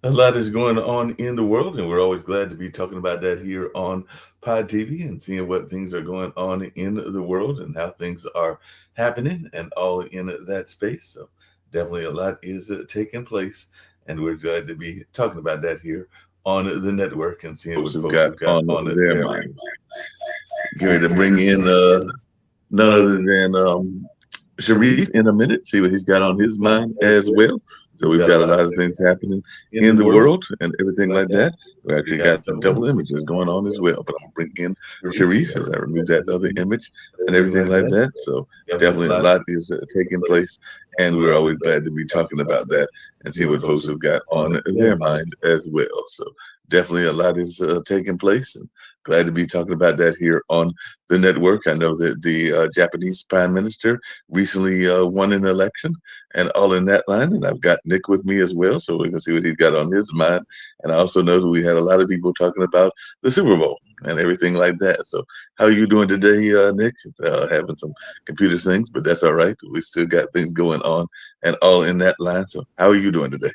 A lot is going on in the world, and we're always glad to be talking about that here on Pod TV and seeing what things are going on in the world and how things are happening and all in that space. So, definitely a lot is taking place, and we're glad to be talking about that here on the network and seeing what folks have got on their mind. Going to bring in none other than Sharif in a minute, see what he's got on his mind as well. So we've got a lot of things happening in the world and everything like that. We actually got some double images going on as well. But I'm bringing in Sharif as I remove that other image and everything like that. So definitely a lot is taking place, and we're always glad to be talking about that and see what folks have got on their mind as well. So definitely a lot is taking place, and glad to be talking about that here on the network. I know that the Japanese Prime Minister recently won an election and all in that line. And I've got Nick with me as well, so we can see what he's got on his mind. And I also know that we had a lot of people talking about the Super Bowl and everything like that. So how are you doing today, Nick? Having some computer things, but that's all right. We still got things going on and all in that line. So how are you doing today?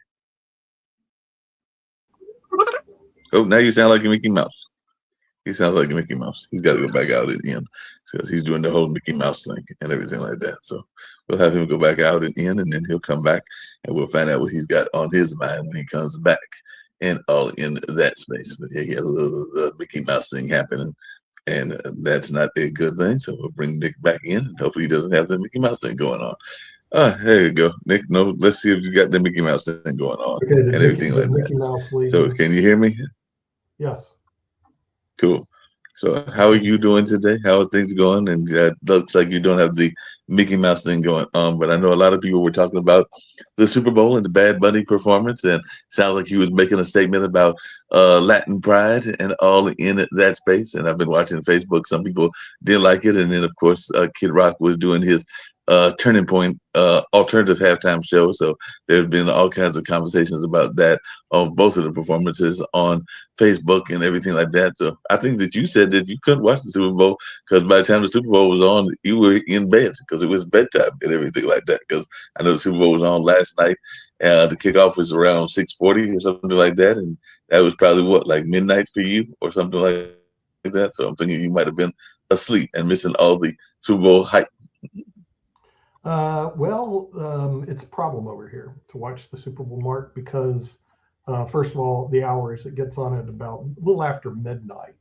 Oh, now you sound like a Mickey Mouse. He sounds like a Mickey Mouse. He's got to go back out at the end because he's doing the whole Mickey Mouse thing and everything like that. So we'll have him go back out and in, and then he'll come back, and we'll find out what he's got on his mind when he comes back and all in that space. But yeah, he had a little Mickey Mouse thing happening, and that's not a good thing. So we'll bring Nick back in, and hopefully he doesn't have the Mickey Mouse thing going on. Ah, there you go, Nick. No, let's see if you got the Mickey Mouse thing going on Okay, and everything like that. Mickey Mouse lead. So can you hear me? Yes. Cool. So how are you doing today? How are things going? And looks like you don't have the Mickey Mouse thing going on, but I know a lot of people were talking about the Super Bowl and the Bad Bunny performance, and sounds like he was making a statement about Latin pride and all in that space. And I've been watching Facebook. Some people did like it, and then of course Kid Rock was doing his Turning Point alternative halftime show. So there's been all kinds of conversations about that on both of the performances on Facebook and everything like that. So I think that you said that you couldn't watch the Super Bowl because by the time the Super Bowl was on, you were in bed because it was bedtime and everything like that. Because I know the Super Bowl was on last night. The kickoff was around 6:40 or something like that, and that was probably what, like midnight for you or something like that. So I'm thinking you might have been asleep and missing all the Super Bowl hype. It's a problem over here to watch the Super Bowl, Mark, because first of all, the hours it gets on at about a little after midnight,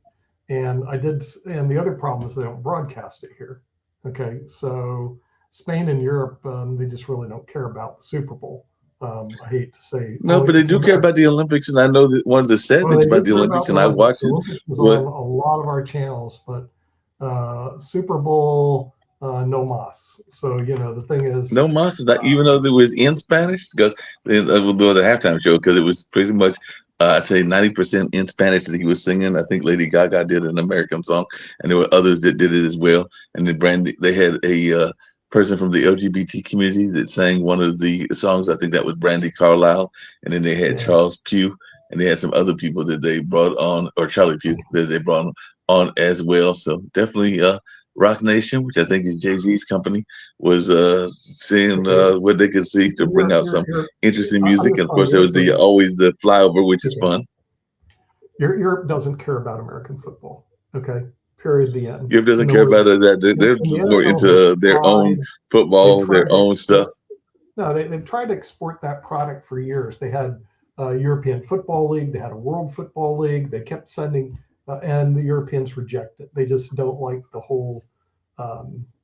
and the other problem is they don't broadcast it here. Okay, so Spain and Europe, they just really don't care about the Super Bowl. I hate to say, No, but they it's do care America. about the Olympics, and I know that one of the sad Well, things they do about the care Olympics, about the and I Olympics. watch The it, Olympics is on was a lot of our channels, but Super Bowl, no mas. So the thing is, no monsters, not even though it was in Spanish, because although the halftime show, because it was pretty much, I'd say 90% in Spanish that he was singing. I think Lady Gaga did an American song, and there were others that did it as well. And then they had a person from the LGBT community that sang one of the songs. I think that was Brandy Carlisle, and then they had yeah. Charles Pugh, and they had some other people that they brought on, or Charlie Pugh that they brought on as well. So definitely, Rock Nation, which I think is Jay Z's company, was seeing Okay, what they could see to bring out some interesting music. And of course, there was Europe the doesn't. always the flyover, which is Okay. fun. Europe doesn't care about American football. Okay, period. The end. Europe In doesn't other care words, about it, that they're and the just more NFL has into their own tried. They've football, tried their to own stuff. export. No, they've tried to export that product for years. They had a European Football League. They had a World Football League. They kept sending, and the Europeans reject it. They just don't like the whole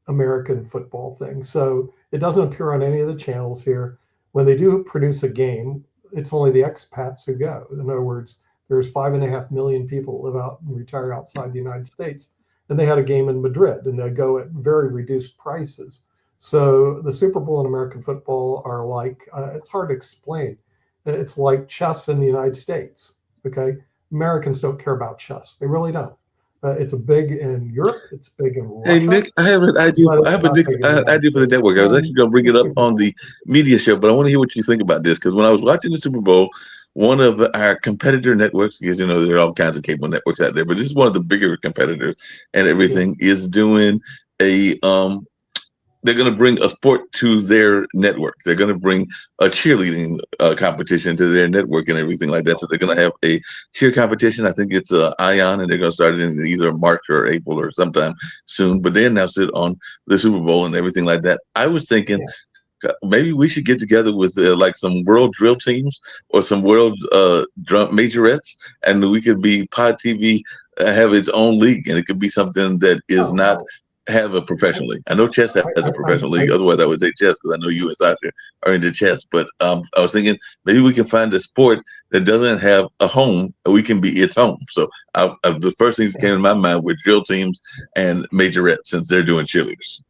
American football thing. So it doesn't appear on any of the channels here. When they do produce a game, it's only the expats who go. In other words, there's 5.5 million people that live out and retire outside the United States, and they had a game in Madrid, and they go at very reduced prices. So the Super Bowl and American football are like, it's hard to explain. It's like chess in the United States. Okay. Americans don't care about chess. They really don't. It's big in Europe. It's big in Hey Russia, Nick, I have an idea. but I it's have a not big in the United idea for the States. network. I was actually going to bring it The up Super on Bowl. the media show, but I want to hear what you think about this because when I was watching the Super Bowl, one of our competitor networks, because there are all kinds of cable networks out there, but this is one of the bigger competitors, and Yeah. everything is doing a they're going to bring a sport to their network. They're going to bring a cheerleading competition to their network and everything like that. So they're going to have a cheer competition. I think it's Ion, and they're going to start it in either March or April or sometime soon. But they announced it on the Super Bowl and everything like that. I was thinking maybe we should get together with like some world drill teams or some world drum majorettes, and we could be Pod TV have its own league, and it could be something that is not have a professional league. I know chess has a professional league. Otherwise, I would say chess because I know you and Sasha are into chess. But I was thinking maybe we can find a sport that doesn't have a home, and we can be its home. So the first things that came to my mind were drill teams and majorettes, since they're doing cheerleaders.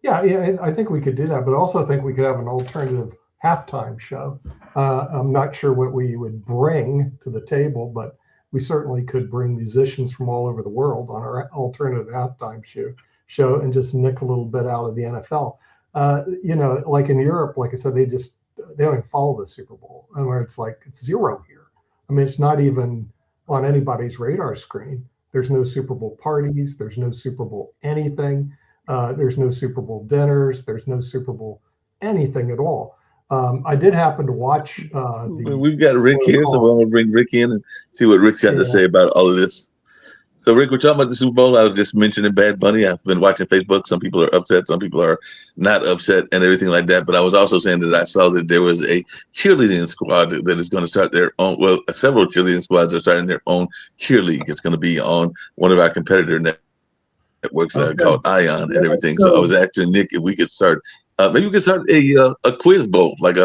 Yeah, I think we could do that, but also I think we could have an alternative halftime show. I'm not sure what we would bring to the table, but we certainly could bring musicians from all over the world on our alternative halftime show and just nick a little bit out of the NFL. Like in Europe, like I said, they don't even follow the Super Bowl, and where it's like it's zero here. I mean, it's not even on anybody's radar screen. There's no Super Bowl parties. There's no Super Bowl anything. There's no Super Bowl dinners. There's no Super Bowl anything at all. I did happen to watch. We've got Rick here, so I'm going to bring Rick in and see what Rick's got to say about all of this. So, Rick, we're talking about the Super Bowl. I was just mentioning Bad Bunny. I've been watching Facebook. Some people are upset. Some people are not upset and everything like that. But I was also saying that I saw that there was a cheerleading squad that is going to start their own. Well, several cheerleading squads are starting their own cheer league. It's going to be on one of our competitor networks called Ion and everything. So I was asking Nick if we could start. Maybe we could start a quiz bowl, like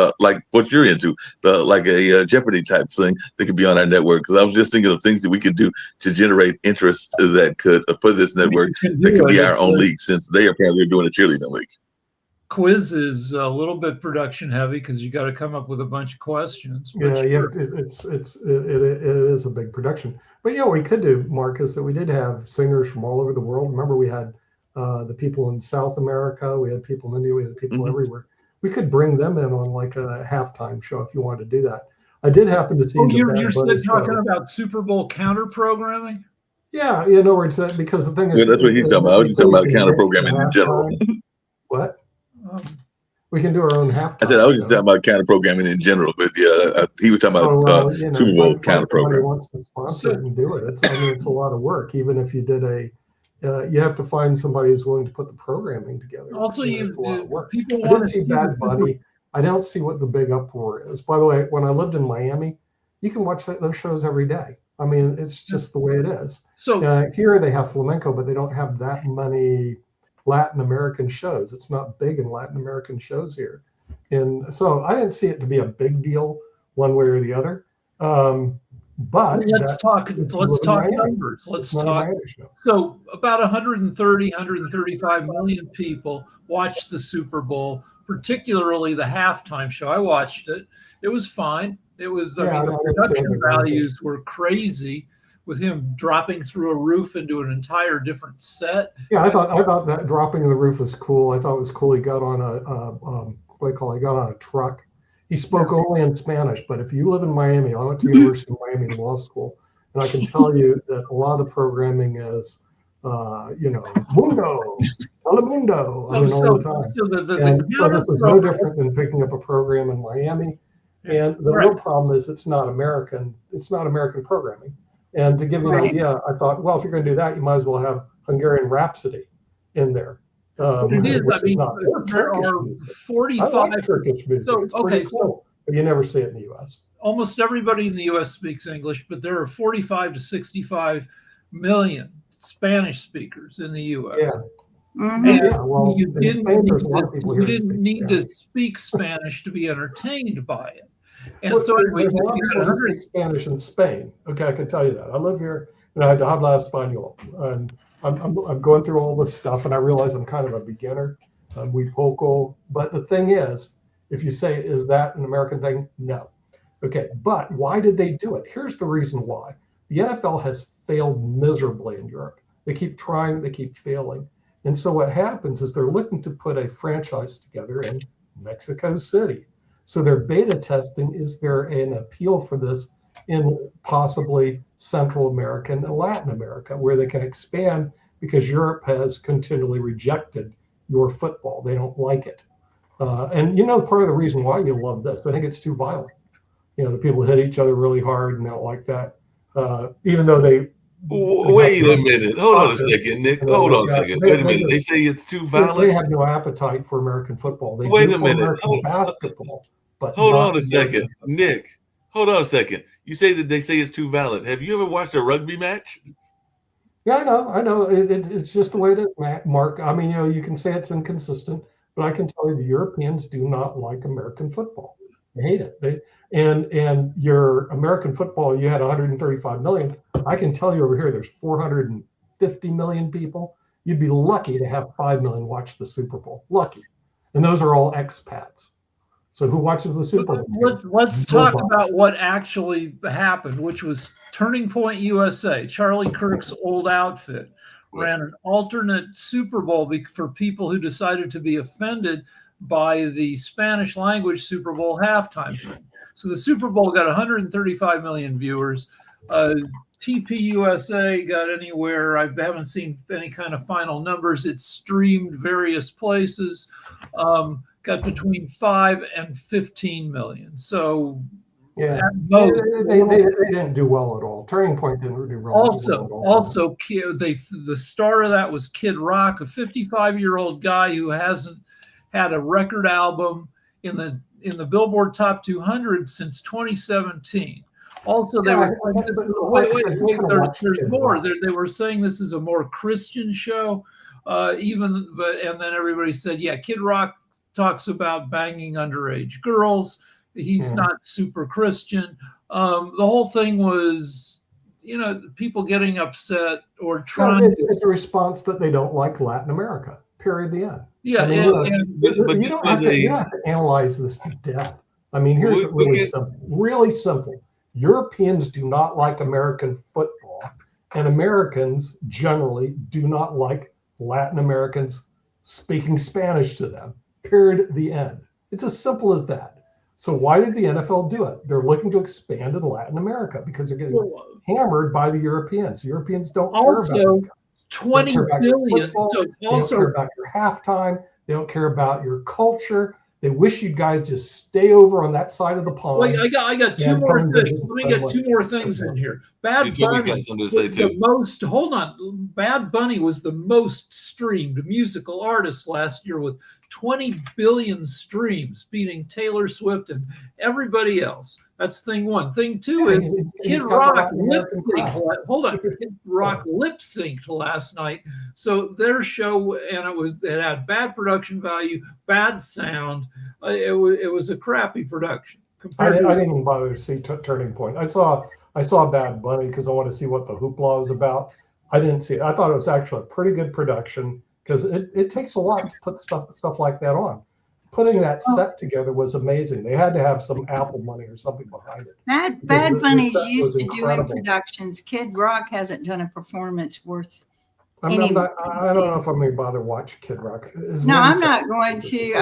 what you're into, like a Jeopardy type thing that could be on our network. Because I was just thinking of things that we could do to generate interest that could for this network that could be our own league, since they apparently are doing a cheerleading league. Quiz is a little bit production heavy because you got to come up with a bunch of questions. Yeah, it is a big production. But yeah, we could do, Marcus, that we did have singers from all over the world. Remember, we had the people in South America, we had people in India, we had people everywhere. We could bring them in on like a halftime show if you wanted to do that. I did happen to see. You're talking about Super Bowl counter programming? Yeah, where it's at, because the thing is, that's what he's talking about. I was just talking about counter programming in general. What? We can do our own halftime. I said I was just talking about counter programming in general, but yeah, he was talking about Super Bowl counter programming. Wants to sponsor it and do it. It's a lot of work. Even if you did you have to find somebody who's willing to put the programming together. Also, it's a lot of work. People I didn't see Bad Bunny. I don't see what the big uproar is. By the way, when I lived in Miami, you can watch those shows every day. I mean, it's just the way it is. So here they have flamenco, but they don't have that many Latin American shows. It's not big in Latin American shows here. And so I didn't see it to be a big deal one way or the other. But let's talk numbers. Let's talk. So about 130, 135 million people watched the Super Bowl, particularly the halftime show. I watched it. It was fine. It was, the production values were crazy, with him dropping through a roof into an entire different set. Yeah, I thought that dropping the roof was cool. I thought it was cool. He got on he got on a truck. He spoke only in Spanish, but if you live in Miami, I went to the University of Miami Law School, and I can tell you that a lot of the programming is, mundo, telemundo, all the time. So this was no different than picking up a program in Miami. And the real problem is it's not American programming. And to give you an idea, I thought, well, if you're going to do that, you might as well have Hungarian Rhapsody in there. It is. I mean, there are 45. I like Turkish music. So, cool, but you never see it in the U.S. Almost everybody in the U.S. speaks English, but there are 45 to 65 million Spanish speakers in the U.S. Yeah. Mm-hmm. And you didn't need to speak Spanish to be entertained by it. And so anyway, there's a lot of people who speak Spanish in Spain. Okay, I can tell you that. I live here, and I habla español, and I'm going through all this stuff, and I realize I'm kind of a beginner. muy poco. But the thing is, if you say, is that an American thing? No. Okay, but why did they do it? Here's the reason why. The NFL has failed miserably in Europe. They keep trying, they keep failing. And so what happens is they're looking to put a franchise together in Mexico City. So their beta testing, is there an appeal for this in possibly Central America and Latin America, where they can expand, because Europe has continually rejected your football. They don't like it. And part of the reason why you love this, I think it's too violent. The people hit each other really hard and they don't like that. Even though they wait a minute. Hold on a second, Nick. Hold on a second. Wait a minute. They say it's too violent. They have no appetite for American football. They wait a minute. American basketball. But hold on a second, Nick. Hold on a second. You say that they say it's too violent. Have you ever watched a rugby match? Yeah, I know. It's just the way it is, Mark. I mean, you can say it's inconsistent, but I can tell you the Europeans do not like American football. They hate it. And your American football, you had 135 million. I can tell you over here, there's 450 million people. You'd be lucky to have 5 million watch the Super Bowl. Lucky. And those are all expats. So who watches the Super Bowl? Let's talk about what actually happened, which was Turning Point USA. Charlie Kirk's old outfit ran an alternate Super Bowl for people who decided to be offended by the Spanish language Super Bowl halftime show. So the Super Bowl got 135 million viewers. TP USA got anywhere, I haven't seen any kind of final numbers. It streamed various places. Got between 5 and 15 million. So yeah, they didn't do well at all. Turning Point didn't do well. Also, the star of that was Kid Rock, a 55-year-old guy who hasn't had a record album in the Billboard Top 200 since 2017. Also, they were there's more. They were saying this is a more Christian show, and then everybody said, yeah, Kid Rock talks about banging underage girls. He's not super Christian. The whole thing was, people getting upset or trying. It's a response that they don't like Latin America. Period. The end. Yeah, but you don't have to analyze this to death. I mean, here's really simple. Europeans do not like American football, and Americans generally do not like Latin Americans speaking Spanish to them. Period. The end. It's as simple as that. So why did the NFL do it? They're looking to expand in Latin America because they're getting hammered by the Europeans. Europeans don't care about you guys. 20 billion. They don't care about your halftime. They don't care about your culture. They wish you guys just stay over on that side of the pond. Well, I got two more things. Let me get two more things in here. Bad Bunny was the most. Hold on. Bad Bunny was the most streamed musical artist last year with 20 billion streams, beating Taylor Swift and everybody else. That's thing one. Thing two is Kid Rock lip synced. Hold on, Kid Rock lip synced last night. So their show, and it had bad production value, bad sound. It was a crappy production. I didn't even bother to see Turning Point. I saw Bad Bunny because I want to see what the hoopla was about. I didn't see it. I thought it was actually a pretty good production because it takes a lot to put stuff like that on. Putting that set together was amazing. They had to have some Apple money or something behind it. Bad Bunny's used to doing productions. Kid Rock hasn't done a performance worth. I don't know if I'm going to bother watch Kid Rock. I'm not going to.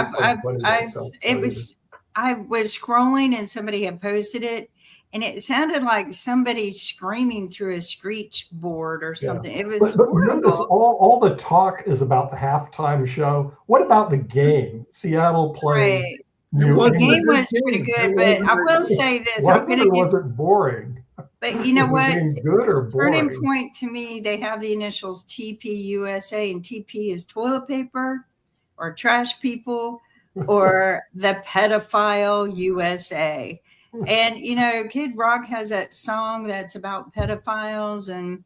I was scrolling and somebody had posted it, and it sounded like somebody screaming through a screech board or something. Yeah. It was but notice all the talk is about the halftime show. What about the game? Seattle playing. Right. The game was pretty good, but I will say this. Wasn't boring. But you know what? Good or boring? Turning Point to me, they have the initials TP USA, and TP is toilet paper or trash people or the pedophile USA. And, Kid Rock has that song that's about pedophiles. And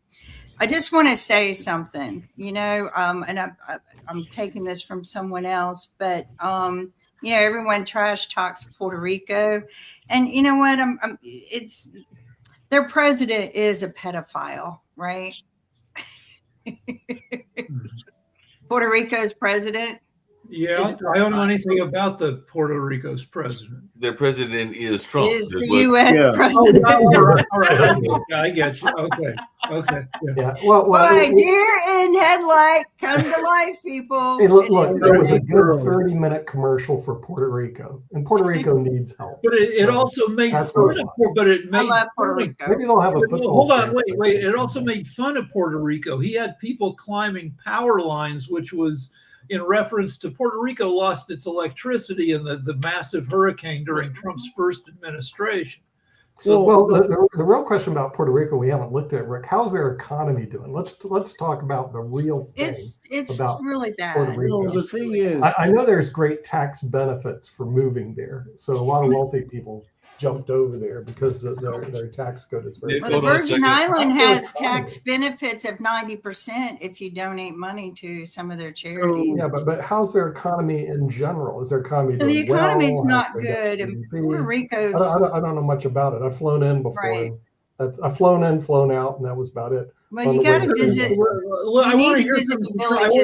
I just want to say something, and I'm taking this from someone else, but, everyone trash talks Puerto Rico. And you know what? Their president is a pedophile, right? Puerto Rico's president. Yeah, I don't know anything about the Puerto Rico's president. Their president is Trump. Is the U.S. president. All right. I get you. Okay. Yeah. Well, Boy, deer in headlight, come to life, people. Hey, look, there was a good 30-minute commercial for Puerto Rico, and Puerto Rico needs help. But it also made fun of I love Puerto Rico. Maybe they'll have a football. Hold on, wait. It also made fun of Puerto Rico. He had people climbing power lines, which was in reference to Puerto Rico lost its electricity in the massive hurricane during Trump's first administration. So, well, the real question about Puerto Rico we haven't looked at, Rick. How's their economy doing? Let's talk about the real thing. It's about really bad. Well, the thing is, I know there's great tax benefits for moving there, so a lot of wealthy people jumped over there because their tax code is very. Well, the Virgin Island has tax benefits of 90% if you donate money to some of their charities. Yeah, but how's their economy in general? Is their economy so the economy is not How's good, and Puerto Rico's. I don't know much about it. I've flown in before. Right. I've flown in, flown out, and that was about it. Well, you got to visit. I want to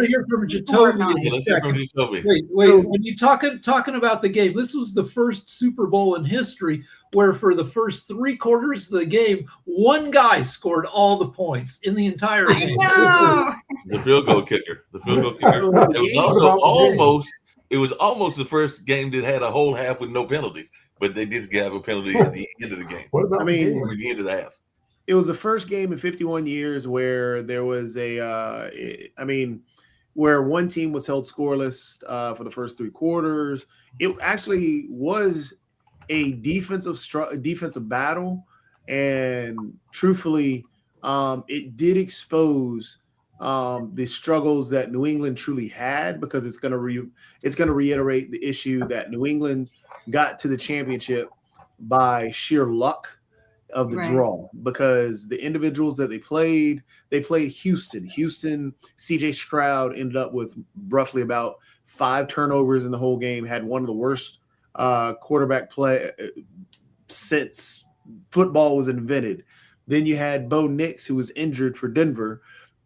hear from Jacoby. Wait. When you talking about the game, this was the first Super Bowl in history where for the first 3 quarters of the game, one guy scored all the points in the entire game. No. The field goal kicker. It was almost the first game that had a whole half with no penalties, but they did have a penalty at the end of the game. What about the end of the half? It was the first game in 51 years where there was where one team was held scoreless for the first 3 quarters. It actually was a defensive battle, and truthfully, it did expose the struggles that New England truly had, because it's going to reiterate the issue that New England got to the championship by sheer luck of the draw, because the individuals that they played Houston, CJ Stroud ended up with roughly about 5 turnovers in the whole game, had one of the worst quarterback play since football was invented. Then you had Bo Nix, who was injured for Denver,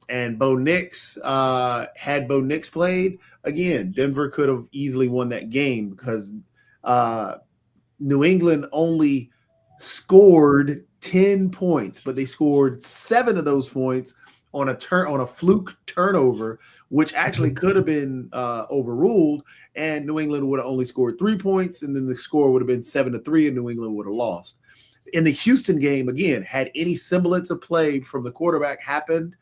and Bo Nix, had Bo Nix played again, Denver could have easily won that game, because New England only scored 10 points, but they scored 7 of those points on a fluke turnover, which actually could have been overruled, and New England would have only scored 3 points, and then the score would have been 7-3, and New England would have lost. In the Houston game, again, had any semblance of play from the quarterback happened,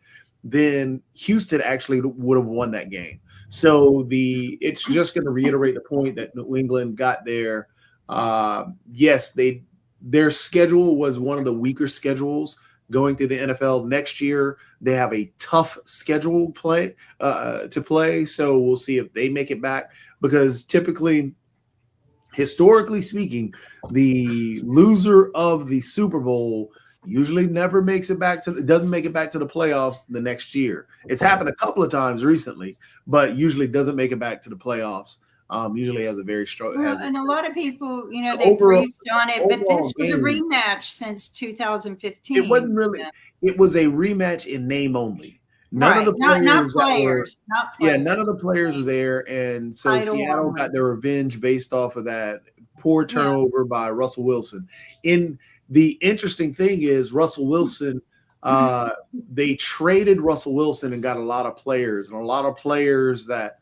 then Houston actually would have won that game. So it's just going to reiterate the point that New England got there. Yes, their schedule was one of the weaker schedules going through the NFL. Next year, they have a tough schedule to play. So we'll see if they make it back, because typically, historically speaking, the loser of the Super Bowl usually doesn't make it back to the playoffs the next year. It's happened a couple of times recently, but usually doesn't make it back to the playoffs. Usually has a very strong. And a lot of people, they briefed on it, but this was a rematch since 2015. It wasn't really. It was a rematch in name only. None of the players, not players. Yeah, none of the players were there, and so Seattle got their revenge based off of that poor turnover by Russell Wilson. The interesting thing is Russell Wilson. They traded Russell Wilson and got a lot of players, and a lot of players that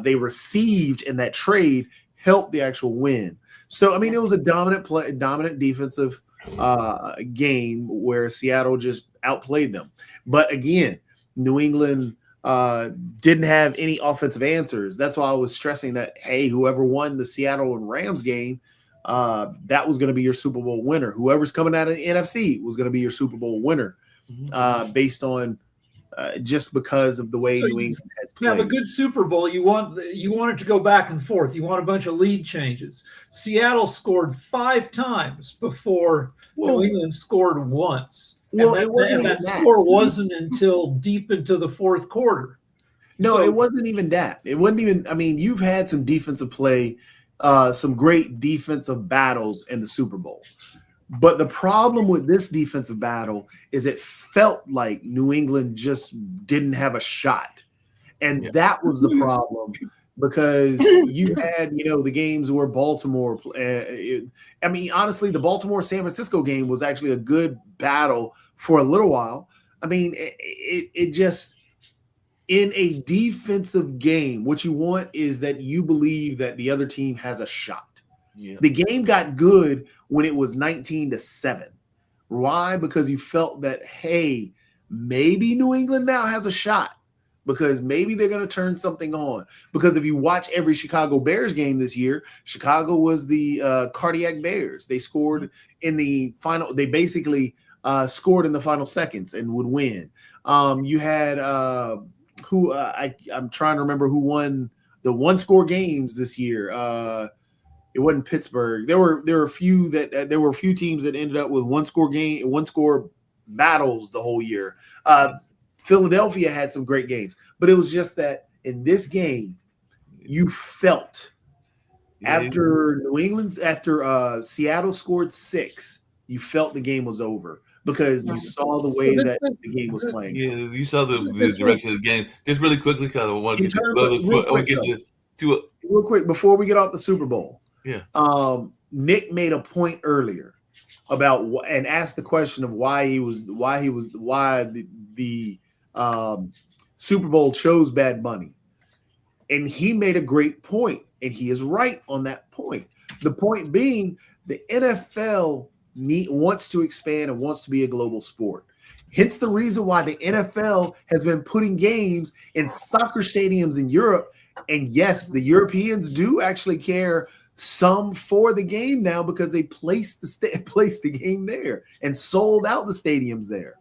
they received in that trade helped the actual win. So, I mean, it was a dominant defensive game where Seattle just outplayed them. But again, New England didn't have any offensive answers. That's why I was stressing that, hey, whoever won the Seattle and Rams game, that was going to be your Super Bowl winner. Whoever's coming out of the NFC was going to be your Super Bowl winner, based on just because of the way New England had played. Yeah, the good Super Bowl, you want it to go back and forth. You want a bunch of lead changes. Seattle scored 5 times before New England scored once. Well, and that score wasn't until deep into the 4th quarter. No, it wasn't even that. It wasn't even. I mean, you've had some defensive play, some great defensive battles in the Super Bowl. But the problem with this defensive battle is it felt like New England just didn't have a shot. And that was the problem because you had, the games where Baltimore. Honestly, the Baltimore-San Francisco game was actually a good battle for a little while. I mean, it just, in a defensive game, what you want is that you believe that the other team has a shot. Yeah. The game got good when it was 19-7. Why? Because you felt that, hey, maybe New England now has a shot, because maybe they're going to turn something on. Because if you watch every Chicago Bears game this year, Chicago was the cardiac Bears. They scored in the final. They basically scored in the final seconds and would win. You had I'm trying to remember who won the one-score games this year. It wasn't Pittsburgh. There were a few teams that ended up with one-score battles the whole year. Philadelphia had some great games, but it was just that in this game, you felt after Seattle scored 6, you felt the game was over because you saw the way that the game was playing. Yeah, you saw the direction of the game. Just really quickly, because I want to get to real quick before we get off the Super Bowl. Yeah. Nick made a point earlier about and asked the question of why the Super Bowl chose Bad Bunny. And he made a great point, and he is right on that point. The point being, the NFL wants to expand and wants to be a global sport. Hence the reason why the NFL has been putting games in soccer stadiums in Europe. And yes, the Europeans do actually care some for the game now because they placed the game there and sold out the stadiums there.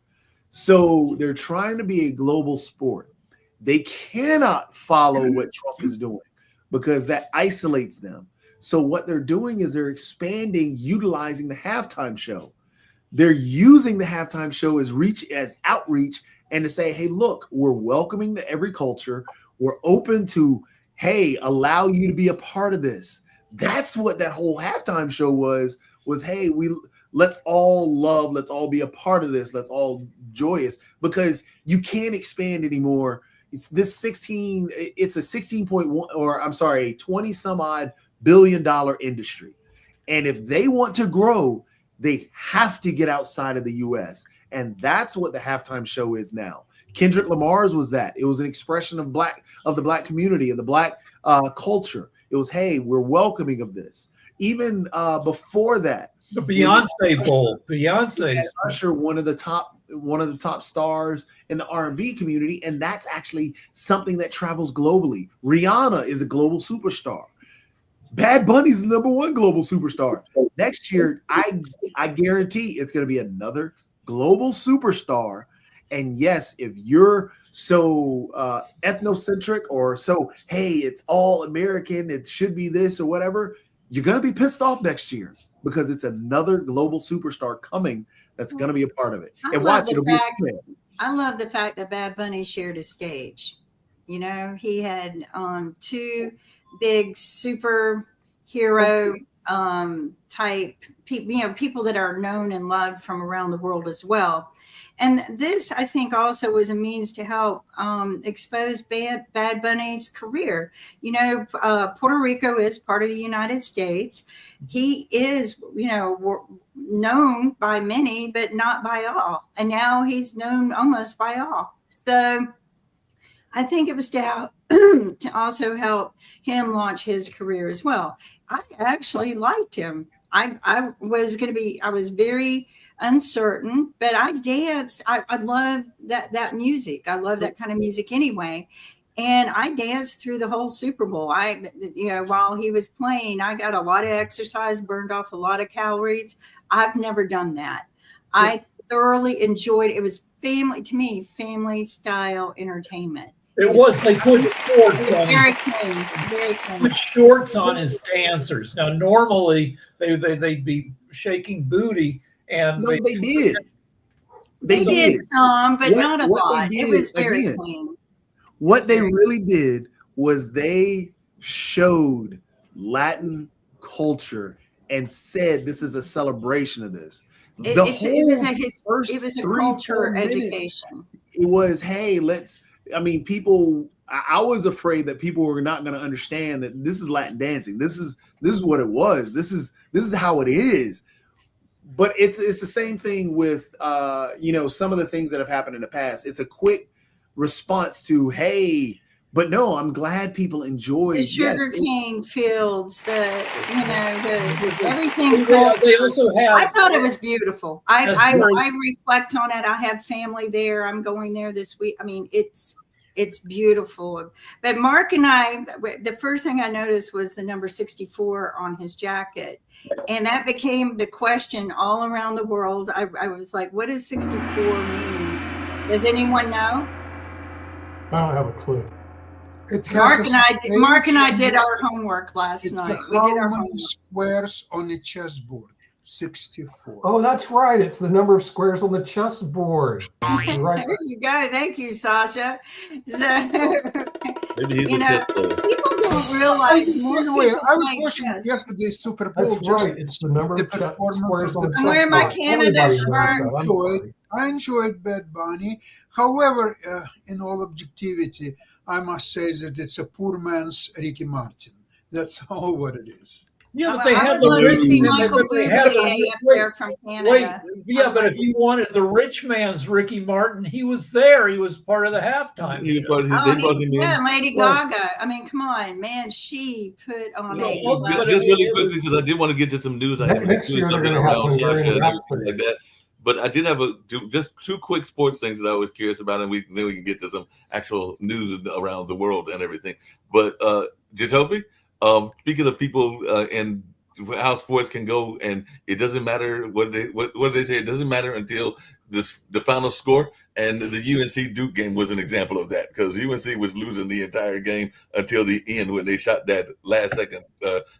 So they're trying to be a global sport. They cannot follow what Trump is doing because that isolates them. So what they're doing is they're expanding, utilizing the halftime show. They're using the halftime show as outreach and to say, hey, look, we're welcoming to every culture. We're open to, hey, allow you to be a part of this. That's what that whole halftime show was, hey, let's all love, let's all be a part of this, let's all joyous, because you can't expand anymore. It's a 20 some odd $1 billion industry. And if they want to grow, they have to get outside of the US. And that's what the halftime show is now. Kendrick Lamar's was that. It was an expression of the black community and the black culture. It was, hey, we're welcoming of this. Even before that, the Beyonce Bowl. Beyonce's Usher, one of the top stars in the R&B community, and that's actually something that travels globally. Rihanna is a global superstar. Bad Bunny's the #1 global superstar. Next year, I guarantee it's going to be another global superstar. And yes, if you're so ethnocentric or so, hey, it's all American, it should be this or whatever, you're going to be pissed off next year because it's another global superstar coming that's going to be a part of it. I love the fact that Bad Bunny shared a stage. You know, he had 2 big superhero type people, people that are known and loved from around the world as well. And this, I think, also was a means to help expose Bad Bunny's career. You know, Puerto Rico is part of the United States. He is, known by many, but not by all. And now he's known almost by all. So I think it was to also help him launch his career as well. I actually liked him. I was very uncertain, but I danced. I love that music. I love that kind of music anyway. And I danced through the whole Super Bowl. While he was playing, I got a lot of exercise, burned off a lot of calories. I've never done that. I thoroughly enjoyed it. It was family style entertainment. It was. They put shorts on. Very clean. Put shorts on his dancers. Now, normally they'd be shaking booty, and they did. They did some, but not a lot. It was very clean. What they really did was they showed Latin culture and said this is a celebration of this. It was a culture education. It was, hey, I mean, people. I was afraid that people were not going to understand that this is Latin dancing. This is what it was. This is how it is. But it's the same thing with some of the things that have happened in the past. It's a quick response to, hey, but no, I'm glad people enjoy the sugar cane fields, the everything. They also have. I thought it was beautiful. I reflect on it. I have family there. I'm going there this week. I mean, it's beautiful. But Mark and I, the first thing I noticed was the number 64 on his jacket. And that became the question all around the world. I was like, what does 64 mean? Does anyone know? I don't have a clue. Mark and I did our homework last night. We did our homework. Squares on a chessboard. 64. Oh, that's right. It's the number of squares on the chessboard. Right. There you go. Thank you, Sasha. So, Maybe he's people don't realize. By the way, I was watching yesterday's Super Bowl. That's right. It's the number of performance of the I'm wearing my Canada shirt. I enjoyed Bad Bunny. However, in all objectivity, I must say that it's a poor man's Ricky Martin. That's all what it is. Yeah, but they have the rich from Canada. Yeah, but if you wanted the rich man's Ricky Martin, he was there. He was part of the halftime. Lady Gaga. I mean, come on, man. She put on just really quickly, because I did want to get to some news. I have next year something around Sasha and everything like that. But I did have just two quick sports things that I was curious about, and then we can get to some actual news around the world and everything. But Jatopi, speaking of people and how sports can go, and it doesn't matter what they say. It doesn't matter until the final score. And the UNC Duke game was an example of that, because UNC was losing the entire game until the end when they shot that last second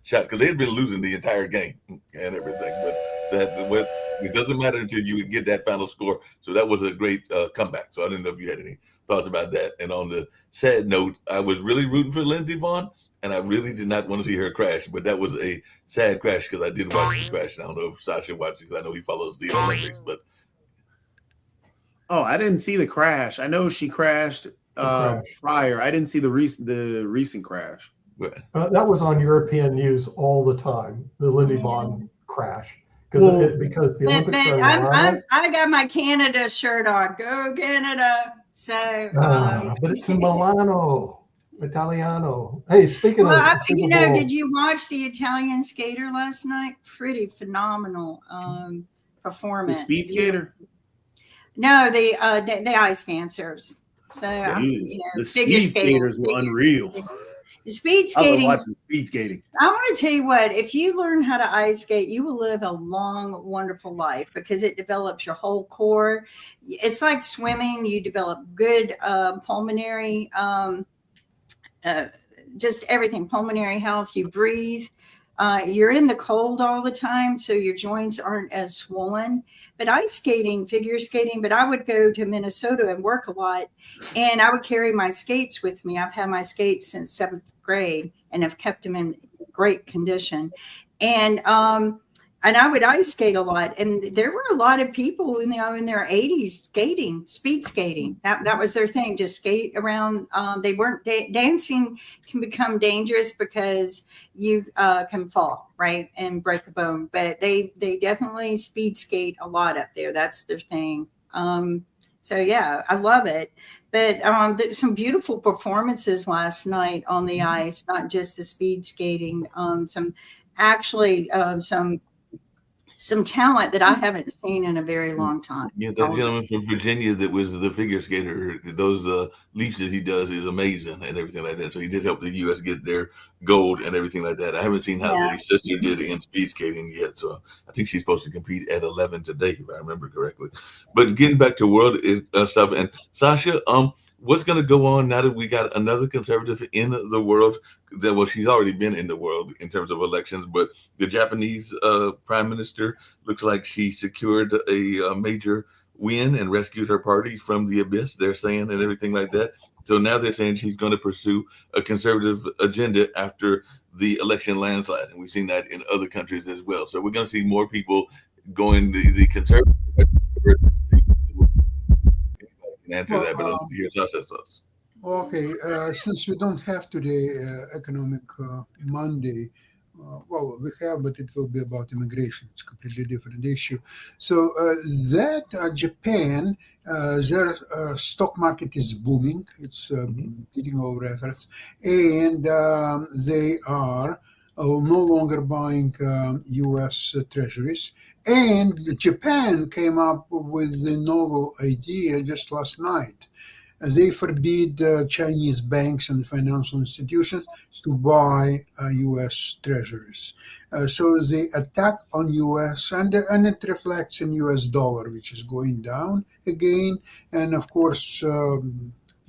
shot, because they had been losing the entire game and everything. But it doesn't matter until you get that final score. So that was a great comeback. So I didn't know if you had any thoughts about that. And on the sad note, I was really rooting for Lindsey Vonn, and I really did not want to see her crash. But that was a sad crash, because I did watch the crash. I don't know if Sasha watched it, because I know he follows the Olympics. But I didn't see the crash. I know she crashed prior. I didn't see the recent crash. That was on European news all the time. The Lindsey Vonn crash. Because the Olympics are I got my Canada shirt on. Go Canada! So, but it's in Milano, Italiano. Hey, speaking of, did you watch the Italian skater last night? Pretty phenomenal performance. The speed skater? No, the ice dancers. So the speed skaters were unreal. Speed skating. I love watching speed skating. I want to tell you what, if you learn how to ice skate, you will live a long, wonderful life, because it develops your whole core. It's like swimming. You develop good pulmonary, just everything, pulmonary health. You breathe. You're in the cold all the time, so your joints aren't as swollen. But ice skating, figure skating, but I would go to Minnesota and work a lot, and I would carry my skates with me. I've had my skates since 7th grade and have kept them in great condition. And I would ice skate a lot. And there were a lot of people in their 80s speed skating. That was their thing, just skate around. They weren't dancing can become dangerous because you can fall, right, and break a bone. But they definitely speed skate a lot up there. That's their thing. So yeah, I love it. But there's some beautiful performances last night on the ice, not just the speed skating. Some talent that I haven't seen in a very long time. Yeah, that gentleman from Virginia that was the figure skater, those leaps that he does is amazing and everything like that. So he did help the U.S. get their gold and everything like that. I haven't seen how the sister did in speed skating yet. So I think she's supposed to compete at 11 today, if I remember correctly. But getting back to world stuff, and Sasha, what's going to go on now that we got another conservative in the world? Well, she's already been in the world in terms of elections, but the Japanese prime minister looks like she secured a major win and rescued her party from the abyss, they're saying, and everything like that. So now they're saying she's going to pursue a conservative agenda after the election landslide. And we've seen that in other countries as well. So we're going to see more people going the conservative. Answer that, but here's Sasha's thoughts. Okay, since we don't have today Economic Monday, well, we have, but it will be about immigration. It's a completely different issue. So that Japan, their stock market is booming. It's beating all records, and they are no longer buying U.S. treasuries. And Japan came up with the novel idea just last night. They forbid Chinese banks and financial institutions to buy U.S. treasuries. So the attack on U.S. and it reflects in U.S. dollar, which is going down again, and of course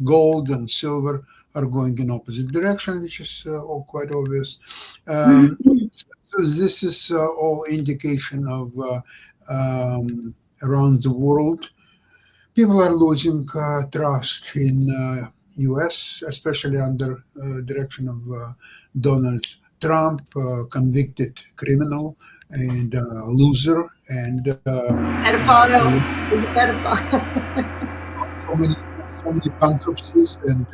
gold and silver are going in opposite direction, which is all quite obvious. So this is all indication of around the world. People are losing trust in U.S., especially under direction of Donald Trump, convicted criminal and loser, and Pedophile is a pedophile. so many bankruptcies and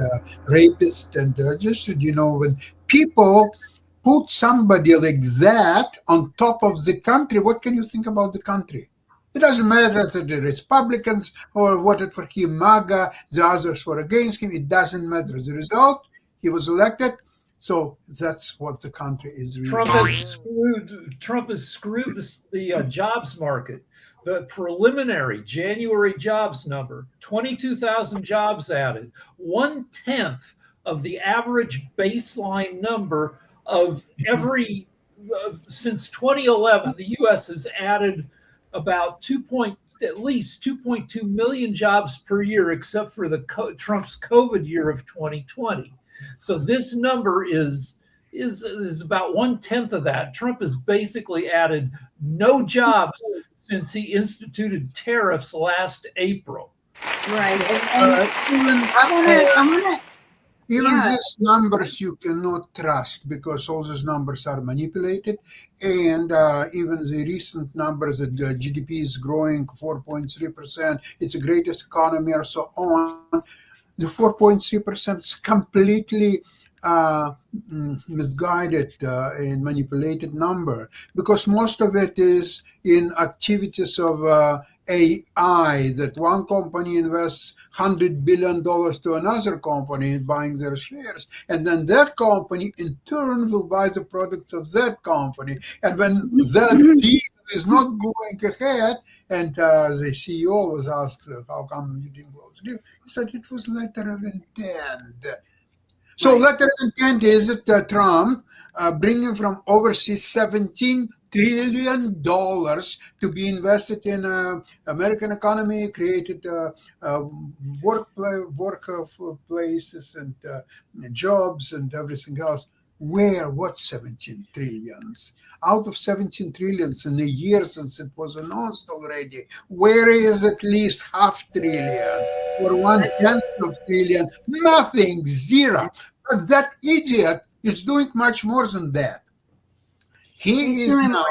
rapists, and just when people put somebody like that on top of the country, what can you think about the country? It doesn't matter if the Republicans or voted for him, MAGA, the others were against him. It doesn't matter. The result, he was elected. So that's what the country is really. Trump has screwed the jobs market. The preliminary January jobs number, 22,000 jobs added, 1/10 of the average baseline number of every, since 2011, the U.S. has added about at least 2.2 million jobs per year, except for Trump's COVID year of 2020. So this number is about 1/10 of that. Trump has basically added no jobs since he instituted tariffs last April. Right. And even these numbers you cannot trust because all these numbers are manipulated, and even the recent numbers that the GDP is growing 4.3%, it's the greatest economy or so on. The 4.3% is completely misguided and manipulated number because most of it is in activities of AI, that one company invests $100 billion to another company buying their shares, and then that company in turn will buy the products of that company, and when that deal is not going ahead, and the CEO was asked, how come you didn't close the deal? He said it was letter of intent. So letter of intent is that Trump bringing from overseas $17 trillion to be invested in American economy, created workplaces and jobs and everything else. Where? What 17 trillions? Out of 17 trillions in a year since it was announced already, where is at least $500 billion or 1/10 of trillion? Nothing, zero. But that idiot is doing much more than that. He is now,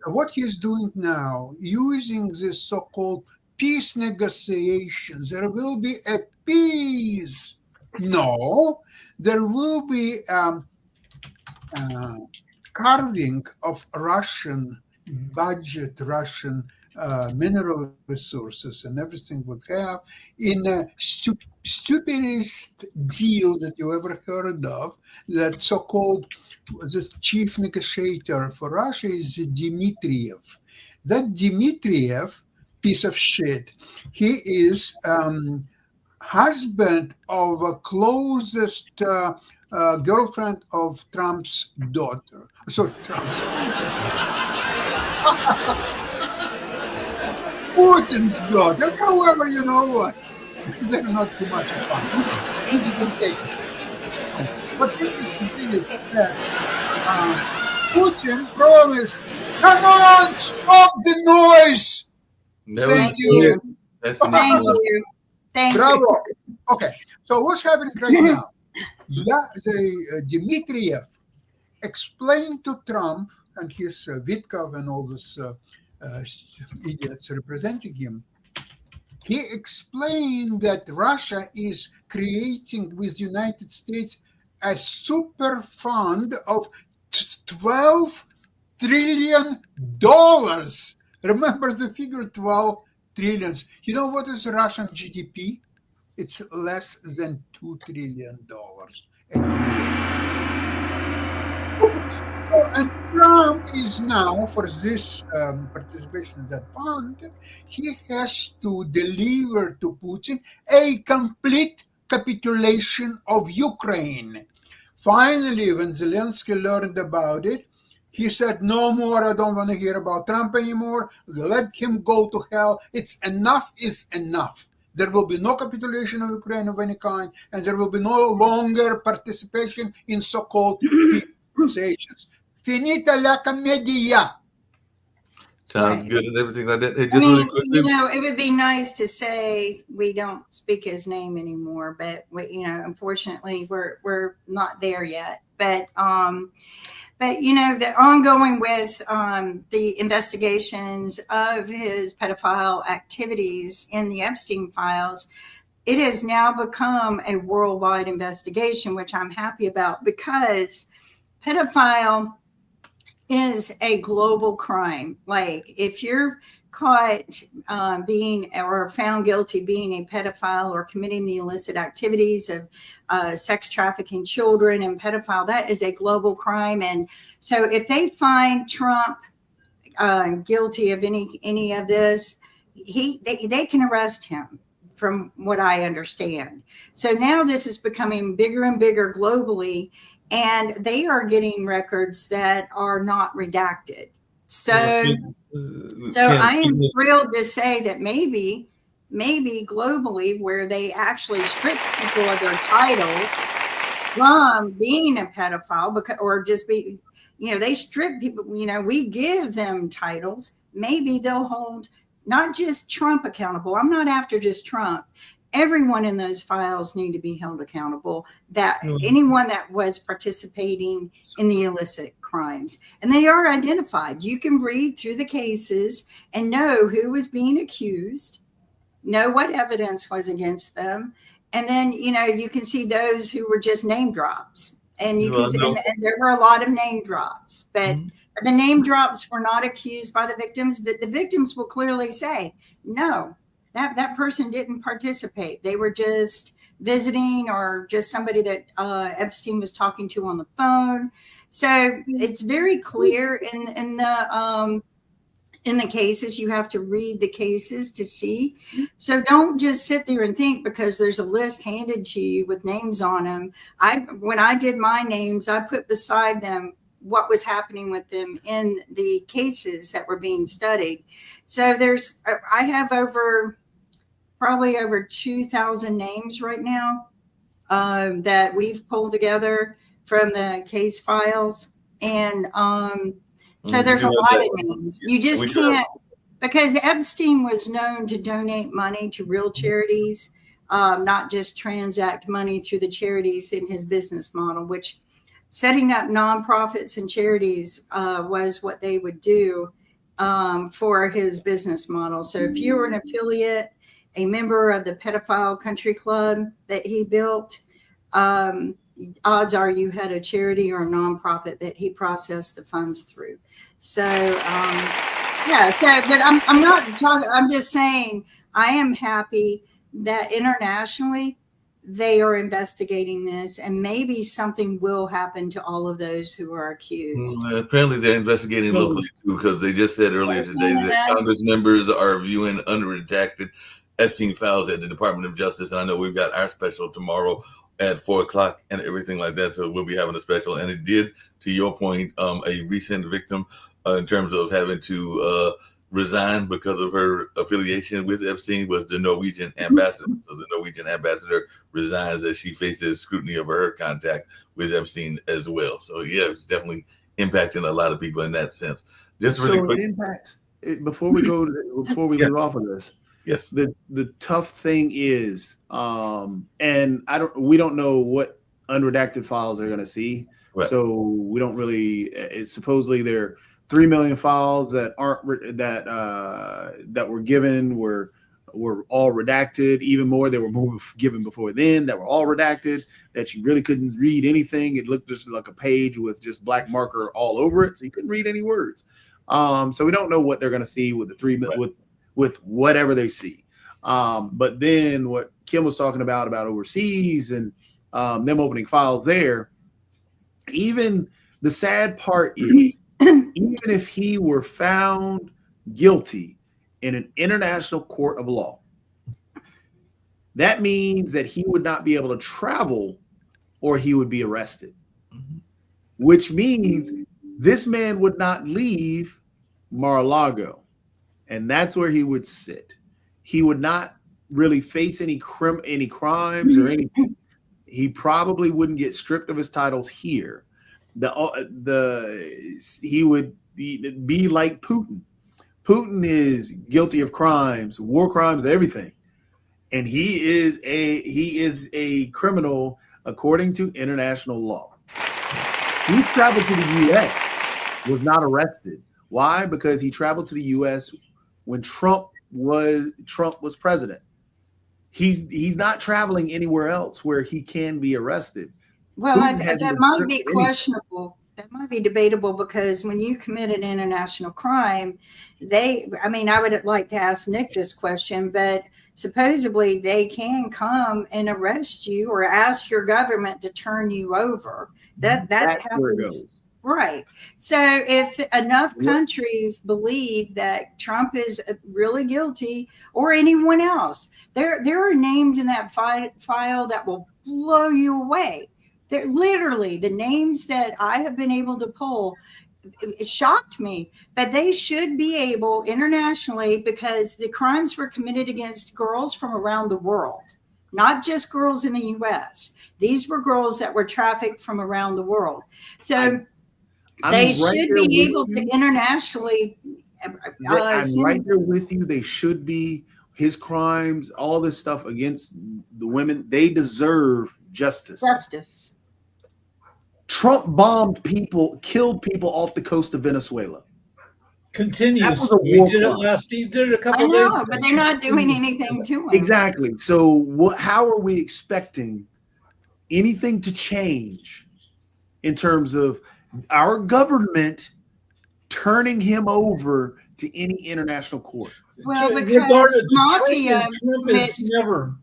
what he's doing now, using this so-called peace negotiations. There will be a peace. No, there will be carving of Russian budget, Russian mineral resources and everything would have in a stupidest deal that you ever heard of, that so-called the chief negotiator for Russia is Dmitriev. That Dmitriev, piece of shit, he is husband of a closest girlfriend of Trump's daughter. So Trump's Putin's daughter. However, you know what? They're not too much fun. You can take it. What's interesting thing is that Putin promised, come on, stop the noise. Thank you. Thank you. Bravo. Okay, so what's happening right now? Dmitriev explained to Trump and his Vitkov and all these idiots representing him he explained that Russia is creating with United States a super fund of $12 trillion. Remember the figure 12 trillions. You know what is Russian GDP? It's less than $2 trillion a year. And Trump is now, for this participation in that fund, he has to deliver to Putin a complete capitulation of Ukraine. Finally, when Zelensky learned about it, he said, no more, I don't want to hear about Trump anymore. Let him go to hell. It's enough is enough. There will be no capitulation of Ukraine of any kind, and there will be no longer participation in so-called peace negotiations. Finita la commedia. Sounds Right. good and everything like that. Hey, I just mean, really quickly, it would be nice to say we don't speak his name anymore, but unfortunately, we're not there yet. But the ongoing with the investigations of his pedophile activities in the Epstein files, it has now become a worldwide investigation, which I'm happy about, because pedophile is a global crime. Like, if you're caught being or found guilty being a pedophile or committing the illicit activities of sex trafficking children and pedophile, that is a global crime. And so if they find Trump guilty of any of this, they can arrest him, from what I understand. So now this is becoming bigger and bigger globally, and they are getting records that are not redacted. So I am thrilled to say that maybe globally, where they actually strip people of their titles from being a pedophile, or just be, they strip people, we give them titles. Maybe they'll hold not just Trump accountable. I'm not after just Trump. Everyone in those files need to be held accountable, that anyone that was participating in the illicit crimes. And they are identified. You can read through the cases and know who was being accused, know what evidence was against them. And then, you can see those who were just name drops. And you can see, and there were a lot of name drops, but the name drops were not accused by the victims, but the victims will clearly say, no, that person didn't participate. They were just visiting, or just somebody that Epstein was talking to on the phone. So it's very clear in the cases. You have to read the cases to see. So don't just sit there and think because there's a list handed to you with names on them. When I did my names, I put beside them what was happening with them in the cases that were being studied. So I have probably over 2,000 names right now that we've pulled together from the case files. And so there's a lot of names. You just can't, because Epstein was known to donate money to real charities, not just transact money through the charities in his business model, which setting up nonprofits and charities was what they would do for his business model. So if you were an affiliate, a member of the Pedophile Country Club that he built, odds are you had a charity or a nonprofit that he processed the funds through. So, but I'm not talking, I'm just saying, I am happy that internationally they are investigating this, and maybe something will happen to all of those who are accused. Apparently they're investigating locally too, because they just said earlier today that Congress members are viewing unredacted Epstein files at the Department of Justice. And I know we've got our special tomorrow at 4:00 and everything like that. So we'll be having a special. And it did, to your point, a recent victim in terms of having to resign because of her affiliation with Epstein was the Norwegian ambassador. So the Norwegian ambassador resigns as she faces scrutiny of her contact with Epstein as well. So yeah, it's definitely impacting a lot of people in that sense. Just really quick. It impacts, before we leave off of this. Yes. The tough thing is, and we don't know what unredacted files they're going to see. Right. So we don't really. Supposedly there are 3 million files that aren't that were given, were were all redacted. Even more, there were more given before then that were all redacted, that you really couldn't read anything. It looked just like a page with just black marker all over it, so you couldn't read any words. So we don't know what they're going to see with the 3 minutes, with whatever they see. But then what Kim was talking about overseas and them opening files there, even the sad part is, even if he were found guilty in an international court of law, that means that he would not be able to travel or he would be arrested, which means this man would not leave Mar-a-Lago, and that's where he would sit. He would not really face any crimes or anything. He probably wouldn't get stripped of his titles here. He would be like Putin. Putin is guilty of crimes, war crimes, everything, and he is a criminal according to international law. He traveled to the U.S., was not arrested. Why? Because he traveled to the U.S. when Trump was president. He's not traveling anywhere else where he can be arrested. Well, that might be questionable. That might be debatable, because when you commit an international crime, I would like to ask Nick this question, but supposedly they can come and arrest you or ask your government to turn you over. That happens. Right. So if enough countries believe that Trump is really guilty, or anyone else, there are names in that file that will blow you away. They're literally the names that I have been able to pull. It shocked me, but they should be able internationally, because the crimes were committed against girls from around the world, not just girls in the U.S. These were girls that were trafficked from around the world. So they should be able to internationally. I'm right there with you. They should be. His crimes, all this stuff against the women, they deserve justice. Trump bombed people, killed people off the coast of Venezuela. Continues. He did it a couple of days ago. But they're not doing anything to him. Exactly. So how are we expecting anything to change in terms of our government turning him over to any international court? Well, because mafia.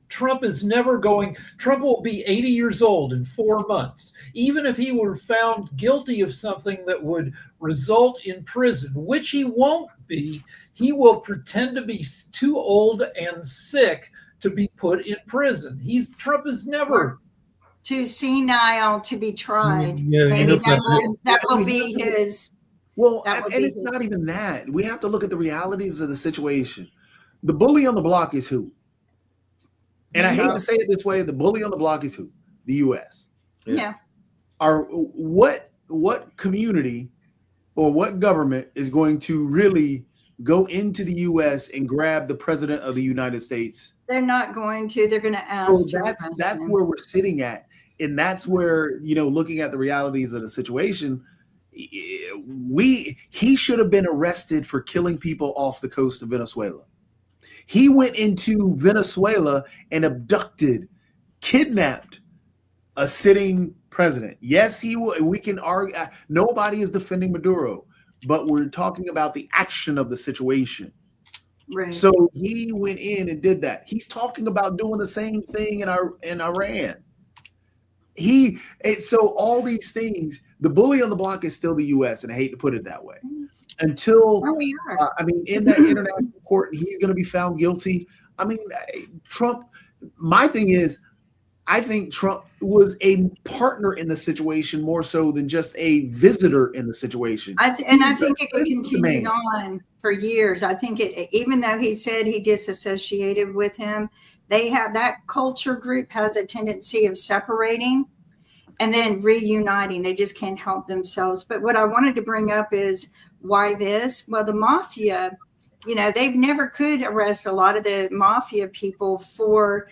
Trump will be 80 years old in 4 months. Even if he were found guilty of something that would result in prison, which he won't be, he will pretend to be too old and sick to be put in prison. Trump is never too senile to be tried. Yeah, maybe that will be his. Well, and it's not even that. We have to look at the realities of the situation. The bully on the block is who? And I hate to say it this way, the bully on the block is who? The U.S. Yeah. What community or what government is going to really go into the U.S. and grab the president of the United States? They're not going to. They're going to ask. So that's where we're sitting at. And that's where, looking at the realities of the situation, he should have been arrested for killing people off the coast of Venezuela. He went into Venezuela and kidnapped a sitting president. Yes, we can argue. Nobody is defending Maduro, but we're talking about the action of the situation. Right. So he went in and did that. He's talking about doing the same thing in Iran. So all these things, the bully on the block is still the U.S., and I hate to put it that way. Until, in that international court, he's going to be found guilty. Trump, my thing is, I think Trump was a partner in the situation more so than just a visitor in the situation. I think it continued on for years. I think even though he said he disassociated with him, that culture group has a tendency of separating and then reuniting. They just can't help themselves. But what I wanted to bring up is why this? Well, the mafia, they never could arrest a lot of the mafia people for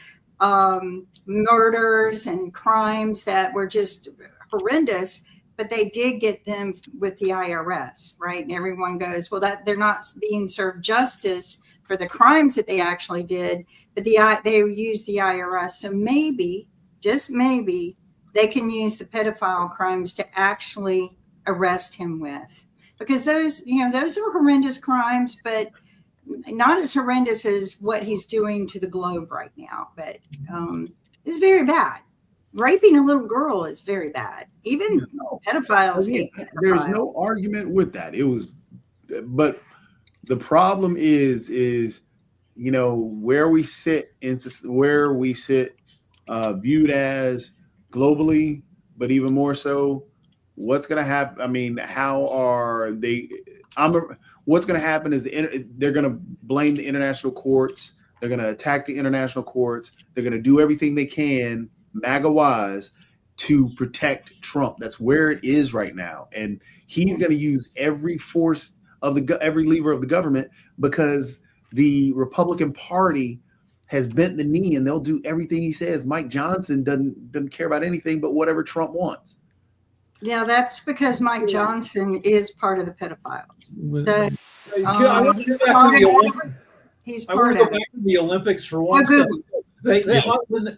murders and crimes that were just horrendous, but they did get them with the IRS, right? And everyone goes, well, that they're not being served justice for the crimes that they actually did, but they used the IRS. So maybe, just maybe, they can use the pedophile crimes to actually arrest him with, because those are horrendous crimes, but not as horrendous as what he's doing to the globe right now. But it's very bad. Raping a little girl is very bad. Even pedophiles. There's no argument with that. But the problem is where we sit viewed as globally, but even more so, what's going to happen? I mean, what's going to happen is they're going to blame the international courts. They're going to attack the international courts. They're going to do everything they can, MAGA-wise, to protect Trump. That's where it is right now. And he's going to use every force of every lever of the government, because the Republican Party has bent the knee and they'll do everything he says. Mike Johnson doesn't care about anything but whatever Trump wants. Yeah, that's because Mike Johnson is part of the pedophiles. He's part of it. Back to the Olympics for 1 second.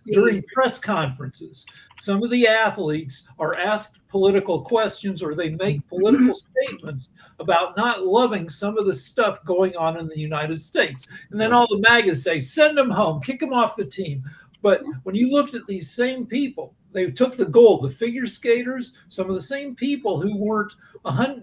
During press conferences, some of the athletes are asked political questions, or they make political statements about not loving some of the stuff going on in the United States. And then all the MAGAs say, send them home, kick them off the team. But when you looked at these same people, they took the gold, the figure skaters, some of the same people who weren't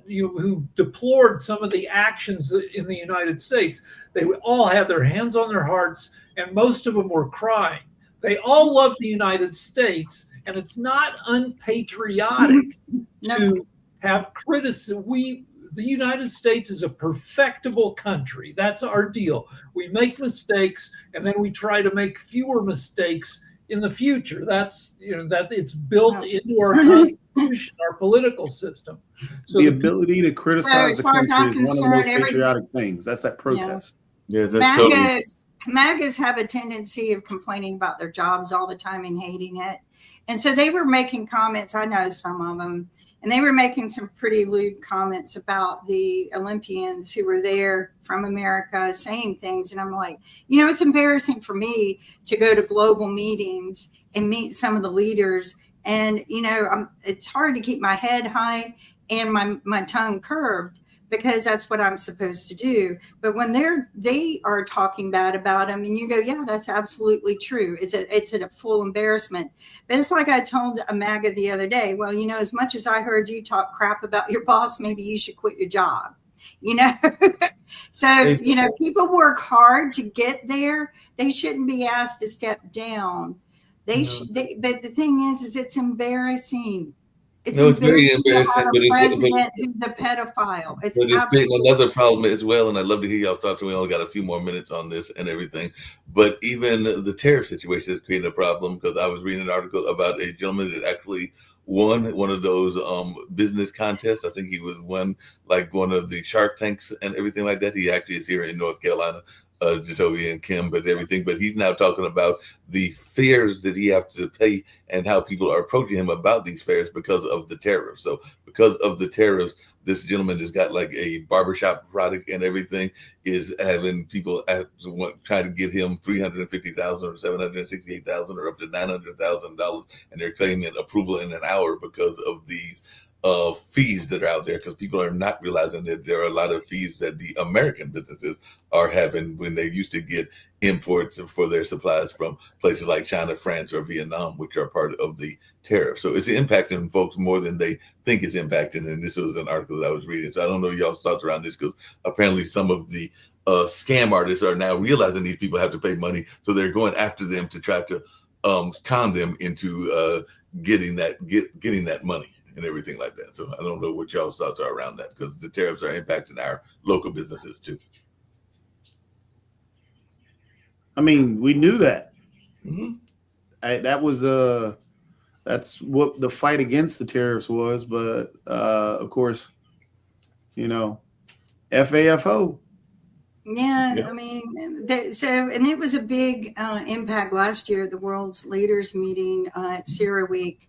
who deplored some of the actions in the United States. They all had their hands on their hearts, and most of them were crying. They all love the United States, and it's not unpatriotic to have criticism. The United States is a perfectible country. That's our deal. We make mistakes, and then we try to make fewer mistakes in the future. That's that it's built into our constitution, our political system. So the ability to criticize the country is one of the most patriotic things. That's that protest. Yeah, that's MAGAs have a tendency of complaining about their jobs all the time and hating it. And so they were making comments. I know some of them. And they were making some pretty lewd comments about the Olympians who were there from America, saying things. And I'm like, it's embarrassing for me to go to global meetings and meet some of the leaders. And, it's hard to keep my head high and my tongue curved, because that's what I'm supposed to do. But when they are talking bad about them, and you go, yeah, that's absolutely true. It's a full embarrassment. But it's like I told a MAGA the other day, well, as much as I heard you talk crap about your boss, maybe you should quit your job. So, people work hard to get there. They shouldn't be asked to step down. But the thing is it's embarrassing. It's very embarrassing, but president who's a pedophile. It's another problem as well, and I'd love to hear y'all talk to me. We only got a few more minutes on this and everything, but even the tariff situation is creating a problem, because I was reading an article about a gentleman that actually won one of those business contests. I think he won like one of the Shark Tanks and everything like that. He actually is here in North Carolina. Jacoby and Kim, but he's now talking about the fares that he has to pay and how people are approaching him about these fares because of the tariffs. So because of the tariffs, this gentleman has got like a barbershop product and everything, is having people trying to get him $350,000 or $768,000 or up to $900,000, and they're claiming approval in an hour because of these fees that are out there, because people are not realizing that there are a lot of fees that the American businesses are having when they used to get imports for their supplies from places like China, France, or Vietnam, which are part of the tariff. So it's impacting folks more than they think it's impacting. And this was an article that I was reading. So I don't know y'all's thoughts around this, because apparently some of the scam artists are now realizing these people have to pay money. So they're going after them to try to con them into getting that money and everything like that. So I don't know what y'all's thoughts are around that, because the tariffs are impacting our local businesses too. I mean, we knew that. Mm-hmm. That's what the fight against the tariffs was. But of course, FAFO. Yeah, I mean, and it was a big impact last year, the world's leaders meeting at CERAWeek.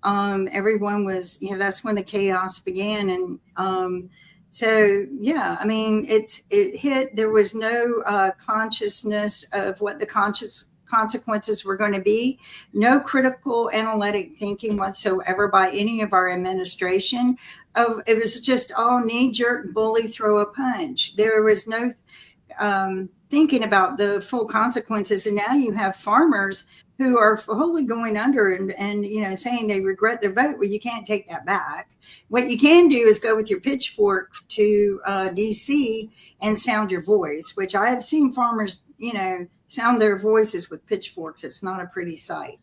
Everyone was, that's when the chaos began. And So yeah, I mean, it hit. There was no consciousness of what the consequences were going to be. No critical analytic thinking whatsoever by any of our administration. It was just all knee-jerk, bully, throw a punch. There was no thinking about the full consequences. And now you have farmers who are wholly going under and saying they regret their vote. Well, you can't take that back. What you can do is go with your pitchfork to DC and sound your voice, which I have seen farmers, sound their voices with pitchforks. It's not a pretty sight.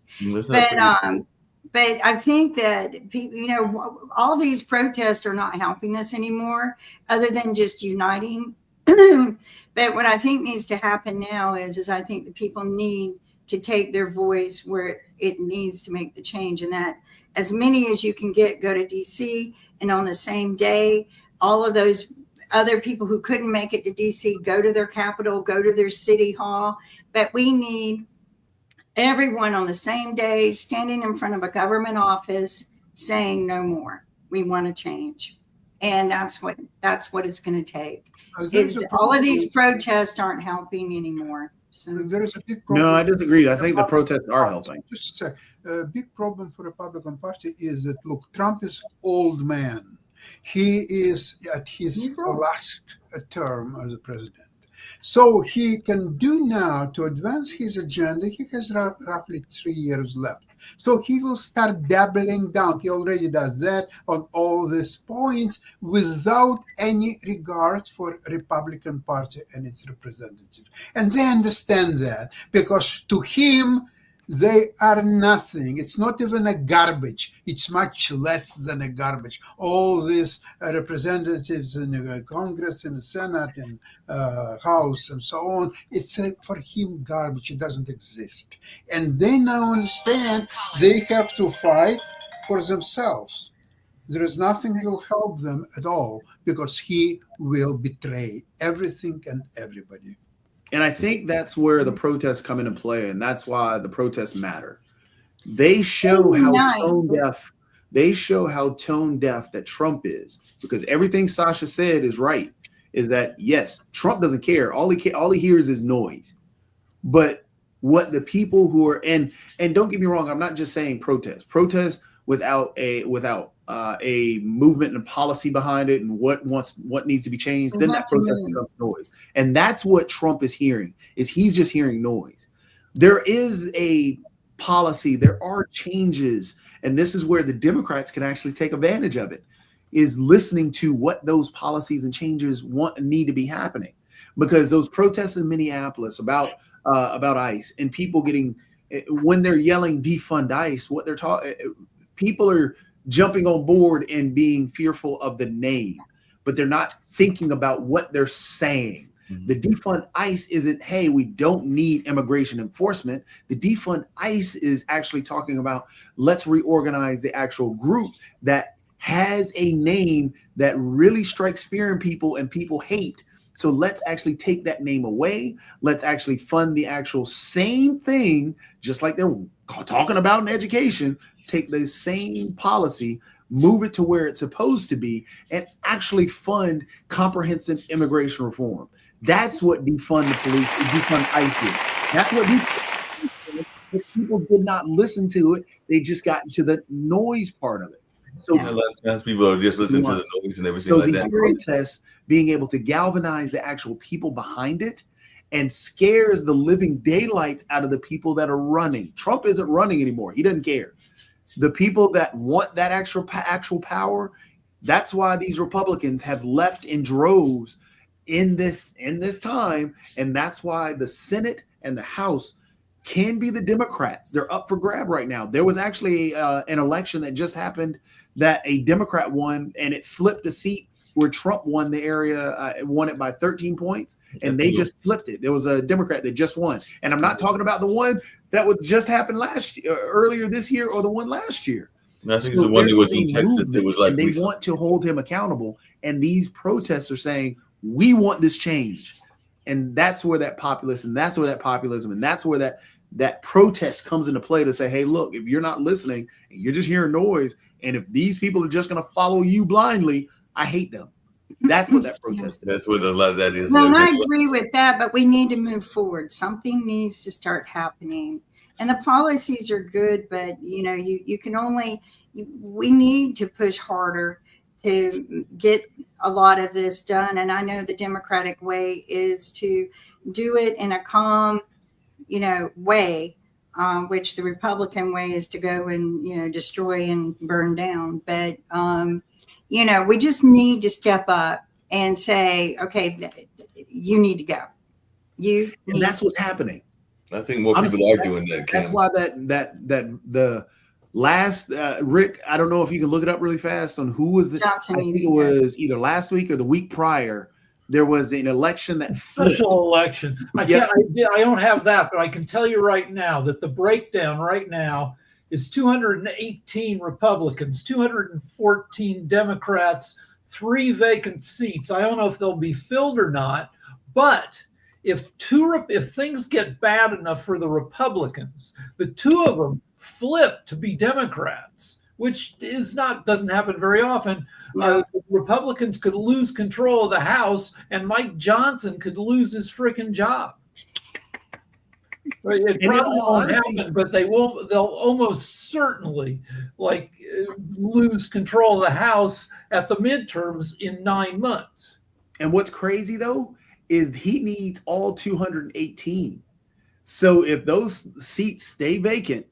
But I think that people, all these protests are not helping us anymore, other than just uniting. But what I think needs to happen now is I think the people need to take their voice where it needs to make the change, and that as many as you can go to DC, and on the same day, all of those other people who couldn't make it to DC go to their capital, go to their city hall. But we need everyone on the same day standing in front of a government office saying no more. We want to change. And that's what it's going to take. All of these protests aren't helping anymore. So there is a big problem. No, I disagree. I think the protests are helping. Just a sec. A big problem for Republican Party is that, look, Trump is old man. He is at his last term as a president. So he can do now to advance his agenda. He has roughly 3 years left. So he will start dabbling down. He already does that on all these points without any regard for Republican Party and its representatives. And they understand that because to him, they are nothing. It's not even a garbage. It's much less than a garbage. All these representatives in the Congress, in the Senate, and House, and so on, it's for him garbage. It doesn't exist. And they now understand they have to fight for themselves. There is nothing that will help them at all because he will betray everything and everybody. And I think that's where the protests come into play, and that's why the protests matter. They show how tone deaf. They show how tone deaf that Trump is, because everything Sasha said is right. Is that yes, Trump doesn't care. All he hears is noise. But what the people who are and don't get me wrong, I'm not just saying protest without a movement and policy behind it and what needs to be changed, then that protest becomes noise. And that's what Trump is hearing, is he's just hearing noise. There is a policy, there are changes, and this is where the Democrats can actually take advantage of it, is listening to what those policies and changes need to be happening. Because those protests in Minneapolis about ICE and people getting, when they're yelling defund ICE, what they're talking, people are jumping on board and being fearful of the name, but they're not thinking about what they're saying. Mm-hmm. The defund ICE isn't, hey, we don't need immigration enforcement. The defund ICE is actually talking about, let's reorganize the actual group that has a name that really strikes fear in people and people hate. So let's actually take that name away. Let's actually fund the actual same thing, just like they're talking about in education. Take the same policy, move it to where it's supposed to be, and actually fund comprehensive immigration reform. That's what defund the police, defund ICE is. That's what people did not listen to it. They just got into the noise part of it. So a lot of times people are just listening to the noise and everything so like these that. protests being able to galvanize the actual people behind it and scares the living daylights out of the people that are running. Trump isn't running anymore. He doesn't care. The people that want that actual power, that's why these Republicans have left in droves in this time, and that's why the Senate and the House can be the Democrats. They're up for grab right now. There was actually an election that just happened that a Democrat won, and it flipped a seat where Trump won the area, won it by 13 points, and they just flipped it. There was a Democrat that just won. And I'm not talking about the one that would just happen earlier this year or the one last year. I think the one that was in Texas. It was like they want to hold him accountable. And these protests are saying, we want this change. And that's where that populism, and that's where that protest comes into play to say, hey, look, if you're not listening and you're just hearing noise, and if these people are just going to follow you blindly, I hate them. That's what that protest is. That's what a lot of that is. No, and I agree with that, but we need to move forward. Something needs to start happening. And the policies are good, but you can only, we need to push harder to get a lot of this done. And I know the Democratic way is to do it in a calm, way, which the Republican way is to go and, destroy and burn down. But, we just need to step up and say, okay, you need to go. And that's what's happening. I think more people are doing that. That's why that the last Rick, I don't know if you can look it up really fast on who was the Johnson. I think it was either last week or the week prior. There was an election that flipped. Special election. I don't have that, but I can tell you right now that the breakdown right now is 218 Republicans, 214 Democrats, 3 vacant seats. I don't know if they'll be filled or not, but if things get bad enough for the Republicans, the 2 of them flip to be Democrats, which doesn't happen very often. Republicans could lose control of the House, and Mike Johnson could lose his freaking job. It probably won't happen, but they will. They'll almost certainly lose control of the House at the midterms in 9 months. And what's crazy though is he needs all 218. So if those seats stay vacant,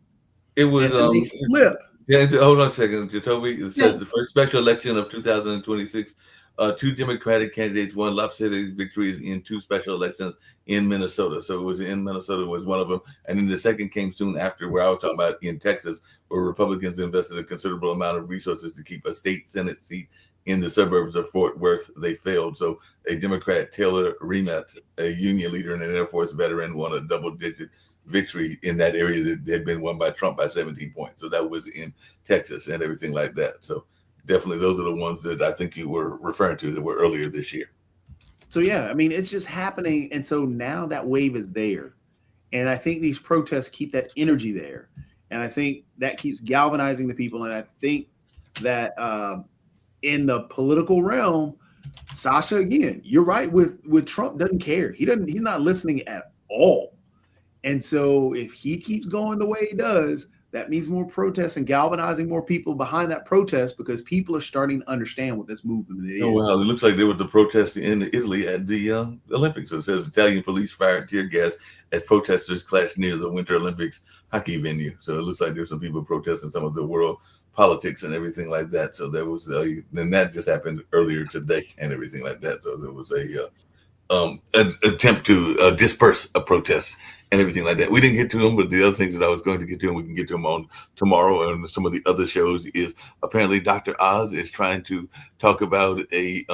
it was they flip. Yeah, hold on a second, Jacoby. It says the first special election of 2026, 2 Democratic candidates won lopsided victories in 2 special elections in Minnesota. So it was in Minnesota was one of them. And then the second came soon after, where I was talking about in Texas, where Republicans invested a considerable amount of resources to keep a state Senate seat in the suburbs of Fort Worth. They failed. So a Democrat, Taylor Remet, a union leader and an Air Force veteran, won a double-digit victory in that area that had been won by Trump by 17 points. So that was in Texas and everything like that. So definitely those are the ones that I think you were referring to that were earlier this year. So yeah, I mean, it's just happening. And so now that wave is there. And I think these protests keep that energy there. And I think that keeps galvanizing the people. And I think that in the political realm, Sasha, again, you're right with Trump doesn't care. He's not listening at all. And so if he keeps going the way he does, that means more protests and galvanizing more people behind that protest, because people are starting to understand what this movement is. Oh, wow. It looks like there was a protest in Italy at the Olympics. So it says Italian police fired tear gas as protesters clashed near the Winter Olympics hockey venue. So it looks like there's some people protesting some of the world politics and everything like that. So there was, and that just happened earlier today and everything like that. So there was an attempt to disperse a protest and everything like that. We didn't get to them, but the other things that I was going to get to, and we can get to them on tomorrow and some of the other shows, is apparently Dr. Oz is trying to talk about a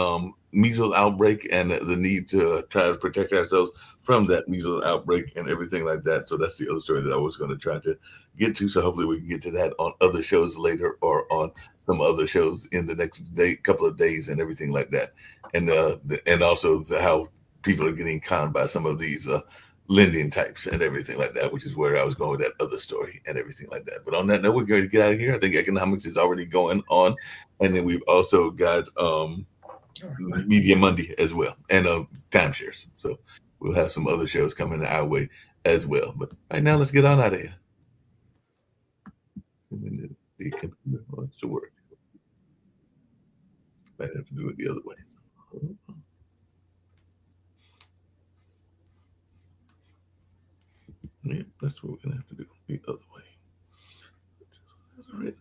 measles outbreak and the need to try to protect ourselves from that measles outbreak and everything like that. So that's the other story that I was going to try to get to. So hopefully we can get to that on other shows later, or on some other shows in the next couple of days and everything like that. And also how people are getting conned by some of these lending types and everything like that, which is where I was going with that other story and everything like that. But on that note, we're going to get out of here. I think economics is already going on. And then we've also got Media Monday as well, and timeshares. So we'll have some other shows coming our way as well. But right now, let's get on out of here. The computer wants to work. Might have to do it the other way. Yeah, that's what we're gonna have to do the other way. All right.